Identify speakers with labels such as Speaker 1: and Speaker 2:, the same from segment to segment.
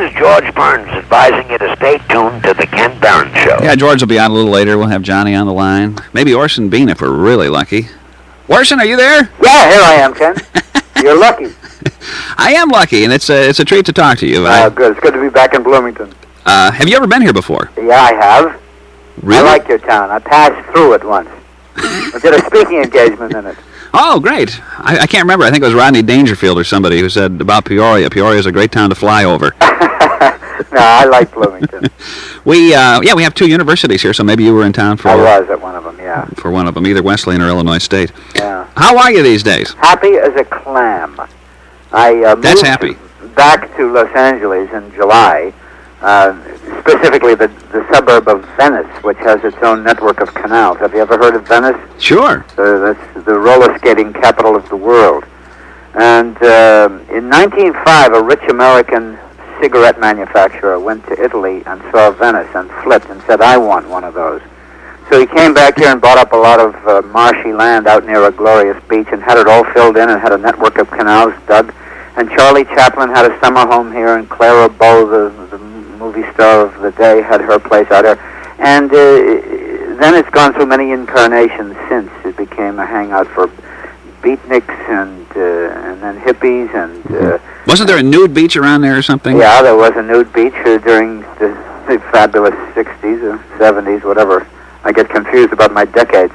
Speaker 1: is George Burns advising you to stay tuned to the Ken Behrens Show.
Speaker 2: Yeah, George will be on a little later. We'll have Johnny on the line. Maybe Orson Bean if we're really lucky. Orson, are you there?
Speaker 3: Yeah, here I am, Ken. You're lucky.
Speaker 2: I am lucky, and it's a treat to talk to you.
Speaker 3: Good. It's good to be back in Bloomington.
Speaker 2: Have you ever been here before?
Speaker 3: Yeah, I have.
Speaker 2: Really?
Speaker 3: I like your town. I passed through it once. I did a speaking engagement in it.
Speaker 2: Oh, great. I can't remember. I think it was Rodney Dangerfield or somebody who said about Peoria. Peoria is a great town to fly over.
Speaker 3: No, I like Bloomington.
Speaker 2: We have two universities here, so maybe you were in town for...
Speaker 3: I was at one of them, yeah.
Speaker 2: For one of them, either Wesleyan or Illinois State.
Speaker 3: Yeah.
Speaker 2: How are you these days?
Speaker 3: Happy as a clam. I
Speaker 2: That's happy.
Speaker 3: back to Los Angeles in July, specifically the suburb of Venice, which has its own network of canals. Have you ever heard of Venice?
Speaker 2: Sure.
Speaker 3: That's the roller skating capital of the world. And in 1905, a rich American cigarette manufacturer went to Italy and saw Venice and flipped and said, I want one of those. So he came back here and bought up a lot of marshy land out near a glorious beach and had it all filled in and had a network of canals dug. And Charlie Chaplin had a summer home here, and Clara Bow, the movie star of the day, had her place out here. And then it's gone through many incarnations since. It became a hangout for beatniks and then hippies and...
Speaker 2: Wasn't there a nude beach around there or something?
Speaker 3: Yeah, there was a nude beach during the fabulous 60s or 70s, whatever. I get confused about my decades.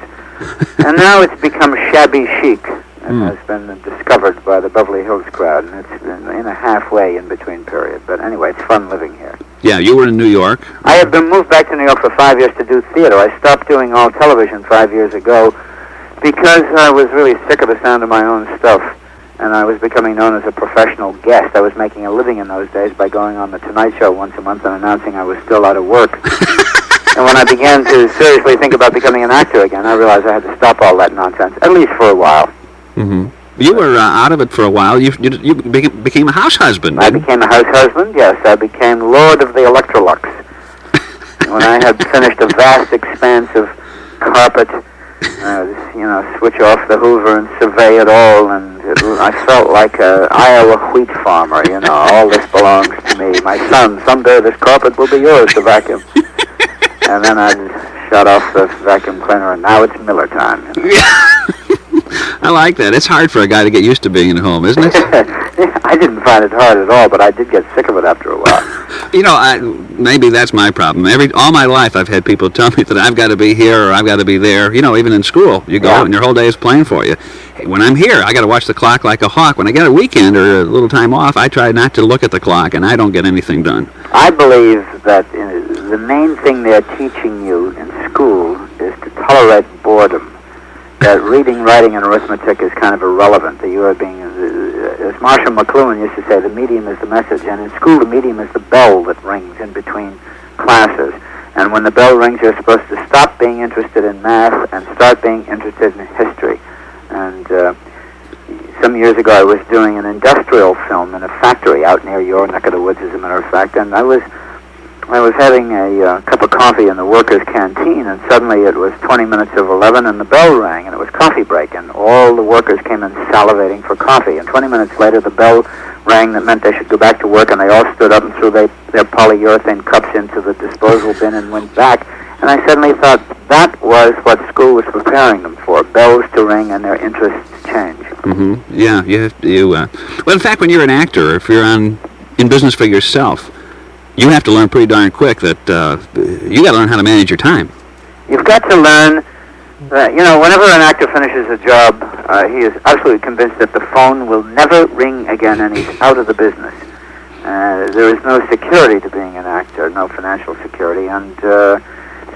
Speaker 3: And now it's become shabby chic and has been discovered by the Beverly Hills crowd, and it's in a halfway in-between period. But anyway, it's fun living here.
Speaker 2: Yeah, you were in New York.
Speaker 3: I have been moved back to New York for 5 years to do theater. I stopped doing all television 5 years ago because I was really sick of the sound of my own stuff, and I was becoming known as a professional guest. I was making a living in those days by going on The Tonight Show once a month and announcing I was still out of work. And when I began to seriously think about becoming an actor again, I realized I had to stop all that nonsense, at least for a while.
Speaker 2: Mm-hmm. You were out of it for a while. You became a house husband.
Speaker 3: I became a house husband, yes. I became Lord of the Electrolux. When I had finished a vast expanse of carpet, switch off the Hoover and survey it all, and I felt like an Iowa wheat farmer, all this belongs to me. My son, someday this carpet will be yours to vacuum. And then I shut off the vacuum cleaner, and now it's Miller time.
Speaker 2: I like that. It's hard for a guy to get used to being at home, isn't it?
Speaker 3: I didn't find it hard at all, but I did get sick of it after a while.
Speaker 2: Maybe that's my problem. All my life I've had people tell me that I've got to be here or I've got to be there. Even in school, you go and your whole day is playing for you. Hey, when I'm here, I got to watch the clock like a hawk. When I get a weekend or a little time off, I try not to look at the clock, and I don't get anything done.
Speaker 3: I believe that the main thing they're teaching you in school is to tolerate boredom. That reading, writing, and arithmetic is kind of irrelevant. That you are being, as Marshall McLuhan used to say, the medium is the message. And in school, the medium is the bell that rings in between classes. And when the bell rings, you're supposed to stop being interested in math and start being interested in history. And some years ago, I was doing an industrial film in a factory out near your neck of the woods, as a matter of fact. And I was having a cup of coffee in the workers' canteen, and suddenly it was 20 minutes of 11, and the bell rang, and it was coffee break, and all the workers came in salivating for coffee. And 20 minutes later, the bell rang that meant they should go back to work, and they all stood up and threw their polyurethane cups into the disposal bin and went back. And I suddenly thought that was what school was preparing them for, bells to ring and their interests to change.
Speaker 2: Mm-hmm. Yeah, well, in fact, when you're an actor, if you're in business for yourself, you have to learn pretty darn quick that you got to learn how to manage your time.
Speaker 3: You've got to learn that, whenever an actor finishes a job, he is absolutely convinced that the phone will never ring again, and he's out of the business. There is no security to being an actor, no financial security, and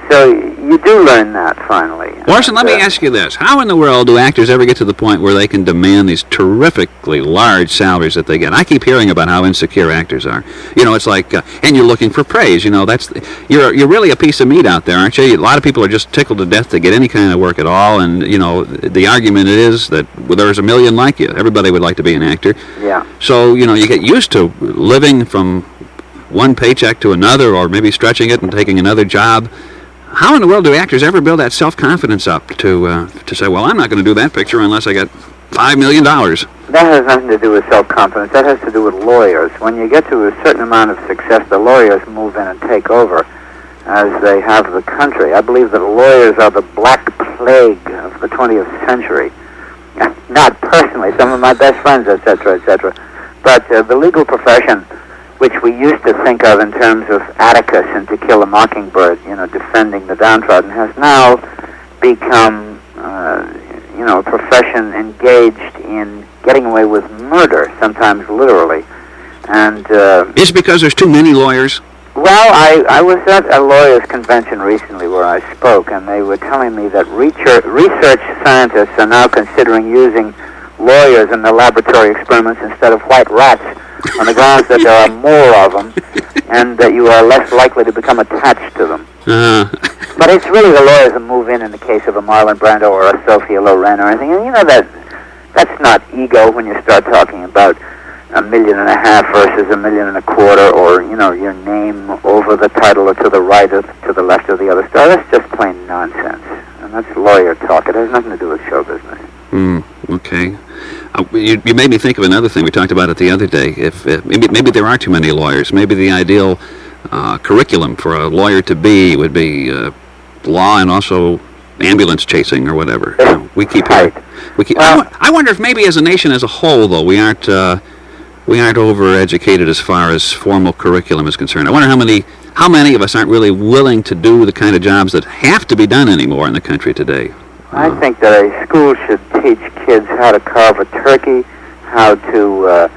Speaker 3: so you do learn that finally.
Speaker 2: Orson, let me ask you this. How in the world do actors ever get to the point where they can demand these terrifically large salaries that they get? I keep hearing about how insecure actors are. It's like, and you're looking for praise. You're really a piece of meat out there, aren't you? A lot of people are just tickled to death to get any kind of work at all, and, the argument is that there's a million like you. Everybody would like to be an actor.
Speaker 3: Yeah.
Speaker 2: So, you get used to living from one paycheck to another, or maybe stretching it and taking another job. How in the world do actors ever build that self-confidence up to say, well, I'm not going to do that picture unless I get $5 million.
Speaker 3: That has nothing to do with self-confidence. That has to do with lawyers. When you get to a certain amount of success, the lawyers move in and take over as they have the country. I believe that lawyers are the black plague of the 20th century. Not personally, some of my best friends, etc., etc. But the legal profession, which we used to think of in terms of Atticus and To Kill a Mockingbird, defending the downtrodden, has now become, a profession engaged in getting away with murder, sometimes literally. And
Speaker 2: is it because there's too many lawyers?
Speaker 3: Well, I was at a lawyers' convention recently where I spoke, and they were telling me that research scientists are now considering using lawyers in their laboratory experiments instead of white rats, on the grounds that there are more of them, and that you are less likely to become attached to them. But it's really the lawyers that move in the case of a Marlon Brando or a Sophia Loren or anything. And that's not ego when you start talking about $1.5 million versus $1.25 million, or your name over the title or to the right or to the left of the other star. That's just plain nonsense, and that's lawyer talk. It has nothing to do with show business.
Speaker 2: Okay. You made me think of another thing we talked about it the other day. If maybe there are too many lawyers. Maybe the ideal curriculum for a lawyer to be would be law and also ambulance chasing or whatever. We keep
Speaker 3: right.
Speaker 2: I wonder if maybe as a nation as a whole, though, we aren't overeducated as far as formal curriculum is concerned. I wonder how many of us aren't really willing to do the kind of jobs that have to be done anymore in the country today.
Speaker 3: I think that a school should teach kids how to carve a turkey, how to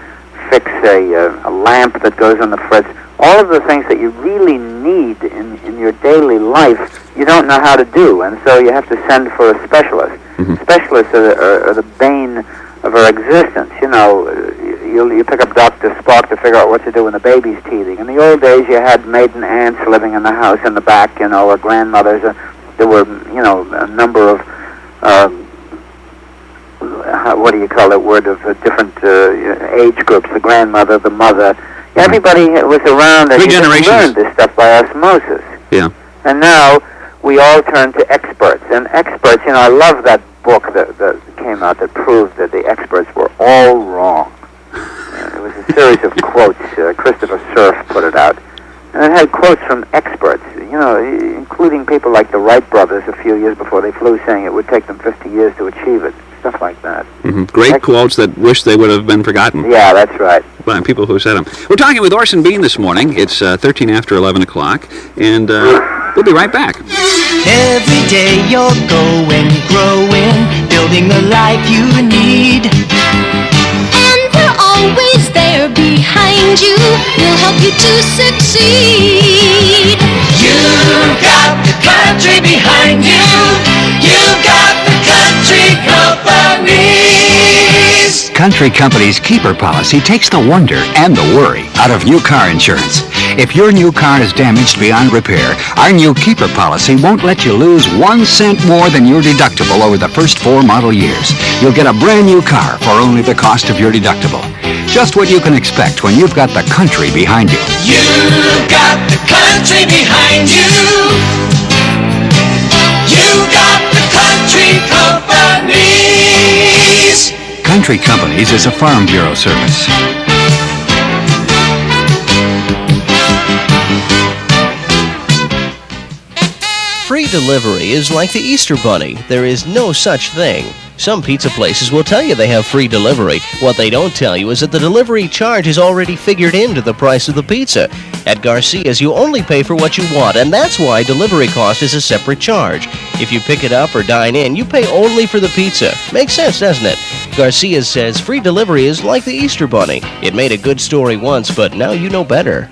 Speaker 3: fix a lamp that goes on the fritz. All of the things that you really need in your daily life, you don't know how to do, and so you have to send for a specialist. Mm-hmm. Specialists are the bane of our existence. You pick up Dr. Spock to figure out what to do when the baby's teething. In the old days, you had maiden aunts living in the house in the back, or grandmothers. There were, a number of what do you call it? Word of different age groups. The grandmother, the mother. Everybody was around and you learned this stuff by osmosis.
Speaker 2: Yeah.
Speaker 3: And now we all turn to experts. And experts, I love that book that came out that proved that the experts were all wrong. It was a series of quotes. Christopher Cerf put it out. And it had quotes from experts, including people like the Wright brothers a few years before they flew, saying it would take them 50 years to achieve it. Stuff like that.
Speaker 2: Mm-hmm. Great quotes that wish they would have been forgotten.
Speaker 3: Yeah, that's right.
Speaker 2: By people who said them. We're talking with Orson Bean this morning. It's 13 after 11 o'clock, and we'll be right back.
Speaker 4: Every day you're going, growing, building the life you need. And we're always there behind you. We'll help you to succeed. You've got the country behind you. You've got the country companies.
Speaker 5: Country Company's Keeper policy takes the wonder and the worry out of new car insurance. If your new car is damaged beyond repair, our new Keeper policy won't let you lose 1 cent more than your deductible over the first 4 model years. You'll get a brand new car for only the cost of your deductible. Just what you can expect when you've got the country behind you.
Speaker 4: You've got the country behind you. You've got the country companies.
Speaker 5: Country Companies is a Farm Bureau service.
Speaker 6: Free delivery is like the Easter Bunny. There is no such thing. Some pizza places will tell you they have free delivery. What they don't tell you is that the delivery charge is already figured into the price of the pizza. At Garcia's, you only pay for what you want, and that's why delivery cost is a separate charge. If you pick it up or dine in, you pay only for the pizza. Makes sense, doesn't it? Garcia's says free delivery is like the Easter Bunny. It made a good story once, but now you know better.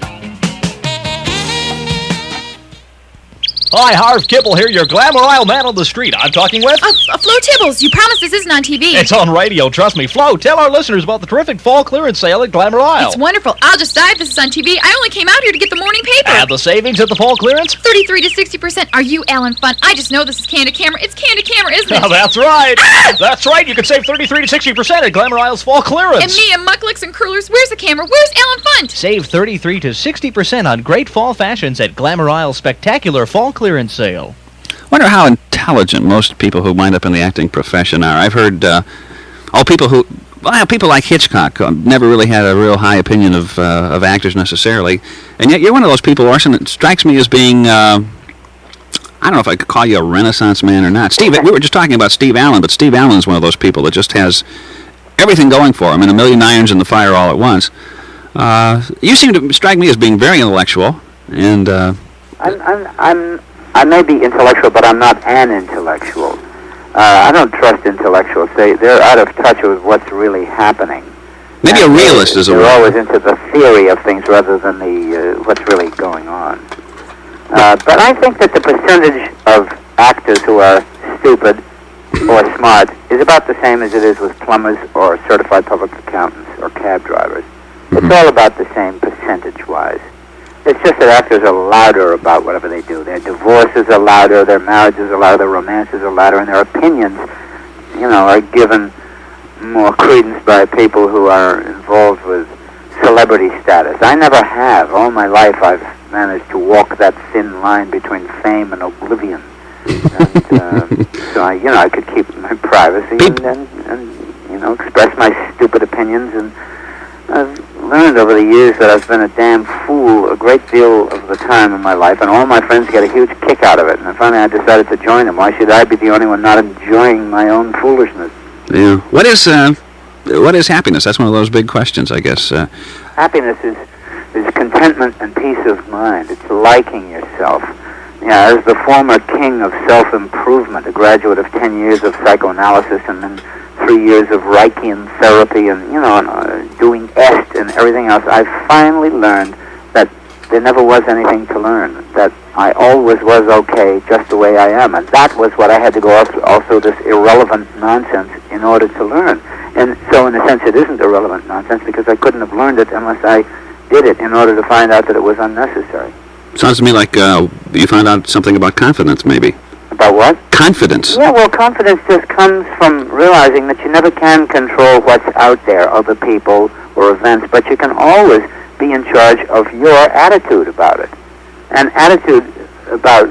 Speaker 7: Hi, Harv Kibble here, your Glamour Isle man on the street. I'm talking with...
Speaker 8: Flo Tibbles. You promised this isn't on TV.
Speaker 7: It's on radio, trust me. Flo, tell our listeners about the terrific fall clearance sale at Glamour Isle.
Speaker 8: It's wonderful. I'll just die if this is on TV. I only came out here to get the morning paper.
Speaker 7: And the savings at the fall clearance?
Speaker 8: 33 to 60%. Are you Alan Fun? I just know this is Candid Camera. It's Candid Camera, isn't it?
Speaker 7: That's right. Ah! That's right. You can save 33 to 60% at Glamour Isle's fall clearance.
Speaker 8: And me and Mucklicks and Curlers. Where's the camera? Where's Alan Fun?
Speaker 7: Save 33 to 60% on great fall fashions at Glamour Isle's spectacular fall clearance sale.
Speaker 2: I wonder how intelligent most people who wind up in the acting profession are. I've heard Oh, people like Hitchcock never really had a real high opinion of actors necessarily, and yet you're one of those people, Orson, that strikes me as being, I don't know if I could call you a Renaissance man or not. We were just talking about Steve Allen, but Steve Allen is one of those people that just has everything going for him and a million irons in the fire all at once. You seem to strike me as being very intellectual, and
Speaker 3: I may be intellectual, but I'm not an intellectual. I don't trust intellectuals. They're out of touch with what's really happening.
Speaker 2: Maybe a realist is a word.
Speaker 3: They're always into the theory of things rather than the what's really going on. But I think that the percentage of actors who are stupid or smart is about the same as it is with plumbers or certified public accountants or cab drivers. It's all about the same percentage-wise. It's just that actors are louder about whatever they do. Their divorces are louder, their marriages are louder, their romances are louder, and their opinions, are given more credence by people who are involved with celebrity status. I never have. All my life I've managed to walk that thin line between fame and oblivion. And, so I could keep my privacy and express my stupid opinions. And I've learned over the years that I've been a damn fool a great deal of the time in my life, and all my friends get a huge kick out of it. And finally I decided to join them. Why should I be the only one not enjoying my own foolishness?
Speaker 2: Yeah. What is happiness? That's one of those big questions, I guess.
Speaker 3: Happiness is contentment and peace of mind. It's liking yourself. Yeah, as the former king of self-improvement, a graduate of 10 years of psychoanalysis and then 3 years of Reichian therapy and, doing EST and everything else, I finally learned that there never was anything to learn, that I always was okay just the way I am. And that was what I had to go through, also this irrelevant nonsense in order to learn. And so in a sense it isn't irrelevant nonsense because I couldn't have learned it unless I did it in order to find out that it was unnecessary.
Speaker 2: Sounds to me like you found out something about confidence, maybe.
Speaker 3: About what?
Speaker 2: Confidence.
Speaker 3: Yeah, well, confidence just comes from realizing that you never can control what's out there, other people or events, but you can always be in charge of your attitude about it. And attitude about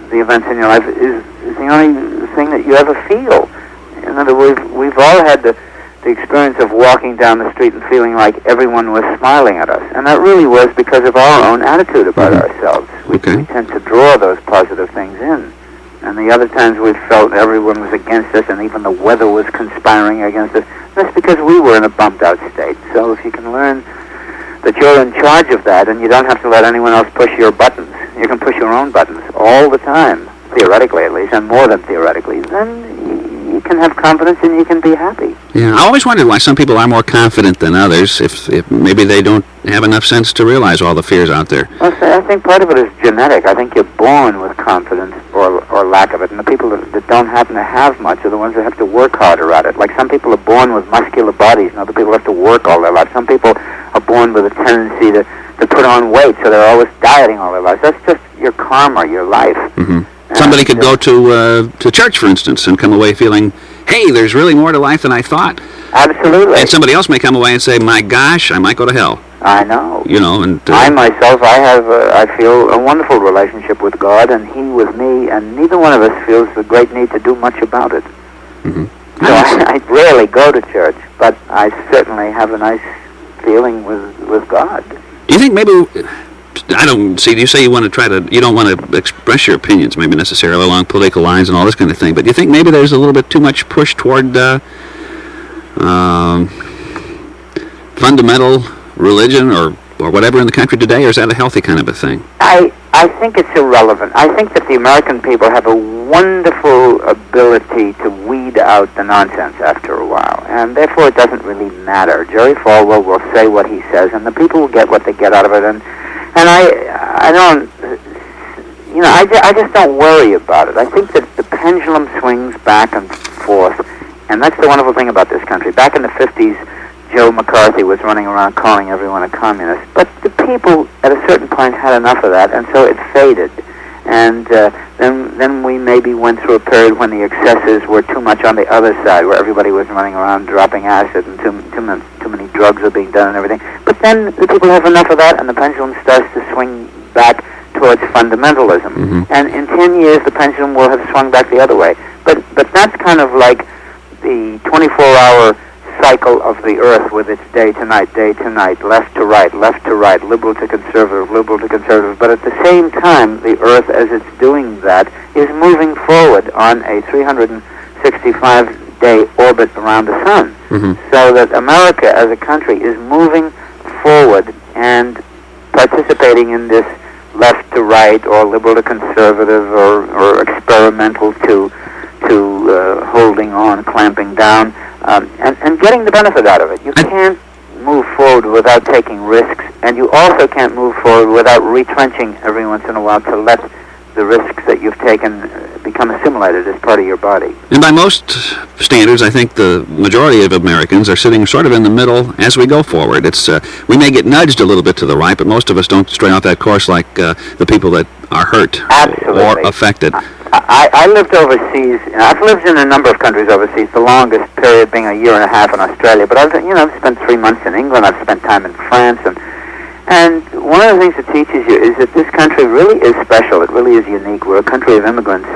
Speaker 3: the events in your life is the only thing that you ever feel. In other words, we've all had the experience of walking down the street and feeling like everyone was smiling at us. And that really was because of our own attitude about ourselves. We tend to draw those positive things in. And the other times we felt everyone was against us and even the weather was conspiring against us. That's because we were in a bumped-out state. So if you can learn that you're in charge of that and you don't have to let anyone else push your buttons, you can push your own buttons all the time, theoretically at least, and more than theoretically, then you can have confidence and you can be happy.
Speaker 2: Yeah, I always wondered why some people are more confident than others, if maybe they don't have enough sense to realize all the fears out there.
Speaker 3: Well, I think part of it is genetic. I think you're born with confidence or lack of it, and the people that don't happen to have much are the ones that have to work harder at it. Like some people are born with muscular bodies, and other people have to work all their lives. Some people are born with a tendency to put on weight, so they're always dieting all their lives. That's just your karma, your life.
Speaker 2: Somebody could go to church, for instance, and come away feeling, hey, there's really more to life than I thought.
Speaker 3: Absolutely.
Speaker 2: And somebody else may come away and say, my gosh, I might go to hell.
Speaker 3: I know.
Speaker 2: And
Speaker 3: I myself, I feel a wonderful relationship with God, and He with me, and neither one of us feels the great need to do much about it. So I rarely go to church, but I certainly have a nice feeling with God.
Speaker 2: Do you think maybe, I don't see, you say you don't want to express your opinions maybe necessarily along political lines and all this kind of thing, but do you think maybe there's a little bit too much push toward fundamental religion or whatever in the country today, or is that a healthy kind of a thing?
Speaker 3: I think it's irrelevant. I think that the American people have a wonderful ability to weed out the nonsense after a while, and therefore it doesn't really matter. Jerry Falwell will say what he says, and the people will get what they get out of it, and I don't, I just don't worry about it. I think that the pendulum swings back and forth, and that's the wonderful thing about this country. Back in the 50s, Joe McCarthy was running around calling everyone a communist, but the people at a certain point had enough of that, and so it faded. And then we maybe went through a period when the excesses were too much on the other side, where everybody was running around dropping acid and too many drugs were being done and everything. But then the people have enough of that, and the pendulum starts to swing back towards fundamentalism. And in 10 years, the pendulum will have swung back the other way. But that's kind of like the 24-hour cycle of the Earth with its day to night, left to right, liberal to conservative. But at the same time, the Earth, as it's doing that, is moving forward on a 365-day orbit around the sun. So that America as a country is moving forward and participating in this left to right or liberal to conservative or experimental to holding on, clamping down, and getting the benefit out of it. You can't move forward without taking risks, and you also can't move forward without retrenching every once in a while to let the risks that you've taken become assimilated as part of your body.
Speaker 2: And by most standards, I think the majority of Americans are sitting sort of in the middle as we go forward. It's we may get nudged a little bit to the right, but most of us don't stray off that course like the people that are hurt or affected.
Speaker 3: I lived overseas. I've lived in a number of countries overseas, the longest period being a year and a half in Australia. But I've spent 3 months in England. I've spent time in France, and one of the things it teaches you is that this country really is special. It really is unique. We're a country of immigrants,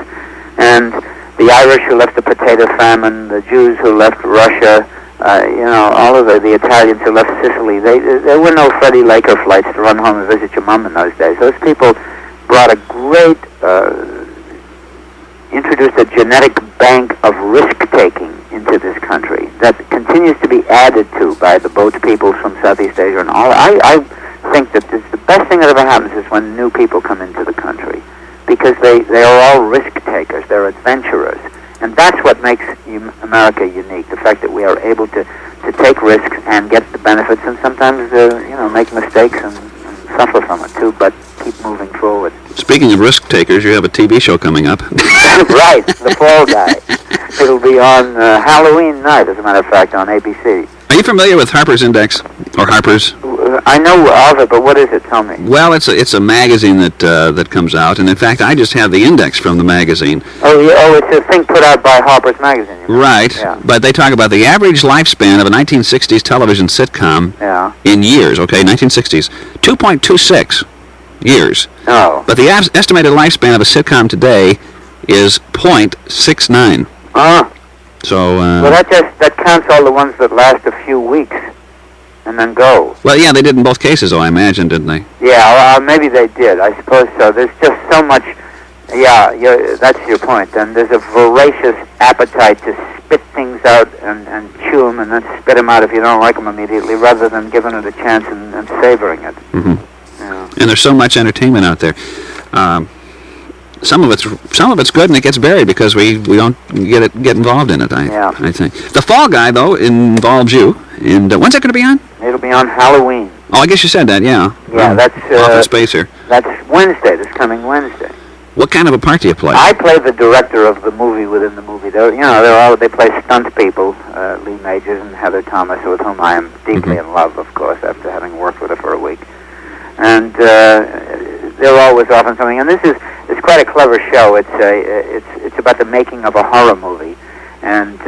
Speaker 3: and the Irish who left the potato famine, the Jews who left Russia, all of the Italians who left Sicily. There were no Freddie Laker flights to run home and visit your mom in those days. Those people brought a great introduced a genetic bank of risk-taking into this country that continues to be added to by the boat people from Southeast Asia and all. I think that the best thing that ever happens is when new people come into the country, because they are all risk-takers, they're adventurers, and that's what makes America unique, the fact that we are able to take risks and get the benefits, and sometimes make mistakes and suffer from it too, but keep moving forward.
Speaker 2: Speaking of risk takers, you have a TV show coming up.
Speaker 3: Right, The Fall Guy. It'll be on Halloween night, as a matter of fact, on ABC.
Speaker 2: Are you familiar with Harper's Index or Harper's?
Speaker 3: I know of it, but what is it? Tell me.
Speaker 2: Well, it's a magazine that comes out, and in fact, I just have the index from the magazine.
Speaker 3: Oh, it's a thing put out by Harper's Magazine.
Speaker 2: Right, yeah. But they talk about the average lifespan of a 1960s television sitcom in years. Okay, 1960s, 2.26 years.
Speaker 3: Oh.
Speaker 2: But the estimated lifespan of a sitcom today is 0.69. So.
Speaker 3: Well, that counts all the ones that last a few weeks and then go.
Speaker 2: Well, yeah, they did in both cases, I imagine, didn't they?
Speaker 3: Yeah, maybe they did. I suppose so. There's just so much. Yeah, that's your point. And there's a voracious appetite to spit things out and chew them and then spit them out if you don't like them immediately, rather than giving it a chance and savoring it.
Speaker 2: Mm-hmm. Yeah. And there's so much entertainment out there. Some of it's good and it gets buried because we don't get involved in it. I think The Fall Guy though involves you. And when's that going to be on?
Speaker 3: It'll be on Halloween.
Speaker 2: Oh, I guess you said that. Yeah.
Speaker 3: Yeah, that's
Speaker 2: off in space here.
Speaker 3: That's Wednesday. This coming Wednesday.
Speaker 2: What kind of a part do you play?
Speaker 3: I play the director of the movie within the movie. They play stunt people, Lee Majors and Heather Thomas, with whom I am deeply in love, of course, after having worked with her for a week. And they're always offering something. And it's quite a clever show. It's about the making of a horror movie, and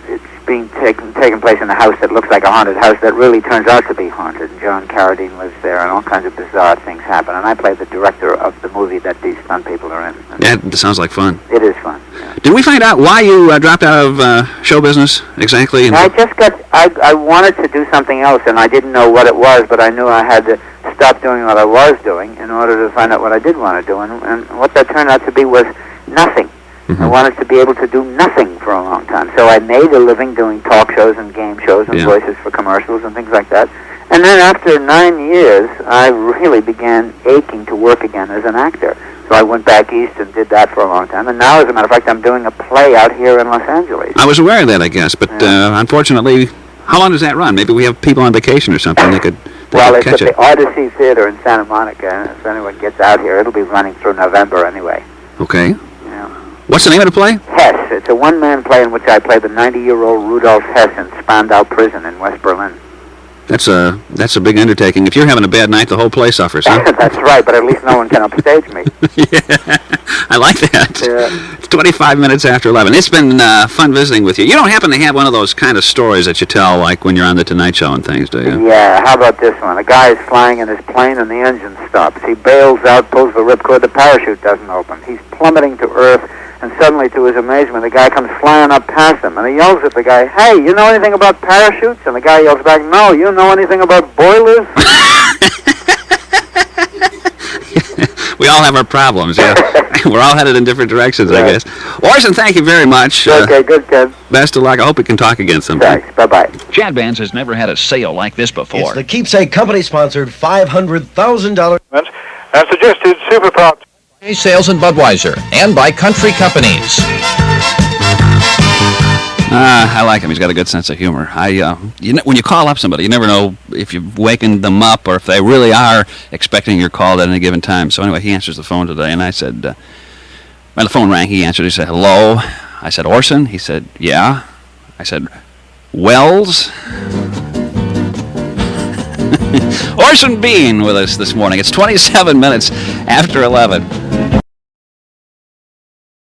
Speaker 3: it's being taken place in a house that looks like a haunted house that really turns out to be haunted. And John Carradine lives there, and all kinds of bizarre things happen. And I play the director of the movie that these stunt people are in.
Speaker 2: That sounds like fun.
Speaker 3: It is fun. Yeah.
Speaker 2: Did we find out why you dropped out of show business exactly?
Speaker 3: I wanted to do something else, and I didn't know what it was, but I knew I had to stop doing what I was doing in order to find out what I did want to do. And what that turned out to be was nothing. I wanted to be able to do nothing for a long time. So I made a living doing talk shows and game shows and voices for commercials and things like that. And then after 9 years, I really began aching to work again as an actor. So I went back east and did that for a long time. And now, as a matter of fact, I'm doing a play out here in Los Angeles.
Speaker 2: I was aware of that, I guess. But unfortunately, how long does that run? Maybe we have people on vacation or something that could
Speaker 3: it's
Speaker 2: catch
Speaker 3: at the Odyssey Theater in Santa Monica. And if anyone gets out here, it'll be running through November anyway.
Speaker 2: Okay. What's the name of the play?
Speaker 3: Hess. It's a one-man play in which I play the 90-year-old Rudolf Hess in Spandau Prison in West Berlin.
Speaker 2: That's a big undertaking. If you're having a bad night, the whole play suffers, huh?
Speaker 3: That's right, but at least no one can upstage me.
Speaker 2: Yeah, I like that.
Speaker 3: Yeah.
Speaker 2: It's 25 minutes after 11. It's been fun visiting with you. You don't happen to have one of those kind of stories that you tell, like when you're on the Tonight Show and things, do you?
Speaker 3: Yeah, how about this one? A guy is flying in his plane and the engine stops. He bails out, pulls the ripcord, the parachute doesn't open. He's plummeting to Earth, And suddenly, to his amazement, the guy comes flying up past him, and he yells at the guy, "Hey, you know anything about parachutes?" And the guy yells back, "No, you know anything about boilers?"
Speaker 2: We all have our problems, yeah. We're all headed in different directions, I guess. Orson, thank you very much.
Speaker 3: Okay, good, Ken.
Speaker 2: Best of luck. I hope we can talk again sometime.
Speaker 3: Thanks. Bye-bye.
Speaker 9: Chad Vance has never had a sale like this before.
Speaker 10: It's the Keepsake Company-sponsored $500,000
Speaker 11: and suggested Superpower
Speaker 9: Sales in Budweiser and by country companies.
Speaker 2: I like him. He's got a good sense of humor. When you call up somebody, you never know if you've wakened them up or if they really are expecting your call at any given time. So anyway, he answers the phone today, and I said, when the phone rang, he answered. He said, "Hello." I said, "Orson?" He said, "Yeah." I said, "Wells?" Orson Bean with us this morning. It's 27 minutes after 11.